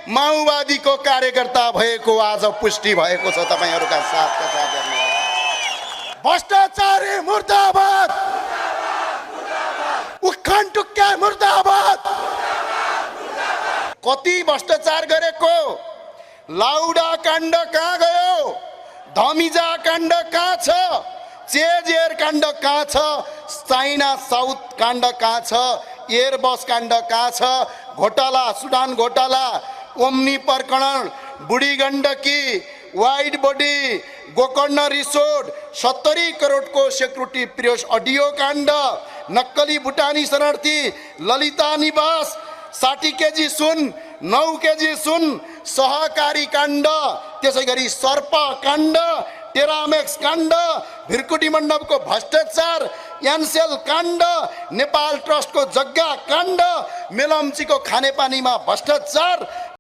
माओवादीको कार्यकर्ता भएको आज पुष्टि भएको छ तपाईहरुका साथका साथ हेर्नुहोला। भ्रष्टाचारी मुर्दाबाद, उखान टुक्का मुर्दाबाद। कति भ्रष्टाचार गरेको, लाउडा काण्ड कहाँ गयो, धमिजा काण्ड कहाँ छ, चेजेर काण्ड कहाँ छ, चाइना साउथ काण्ड कहाँ छ, एयरबस काण्ड कहाँ छ, घोटाला सुडान घोटाला, ओम्नी प्रकरण, Budhi Gandaki, wide body, Gokarna resort, 70 करोडको सेक्युरिटी प्रियोस अडियो काण्ड, नक्कली भुटानी शरणार्थी, ललिता निवास, 60 केजी सुन, 9 केजी सुन, सहकारी काण्ड, त्यसैगरी सर्प काण्ड, टेरामेक्स काण्ड, भिरकुटी मण्डपको भ्रष्टाचार, एनसेल काण्ड, नेपाल ट्रस्टको जग्गा काण्ड, मेलम्चीको खानेपानीमा भ्रष्टाचार,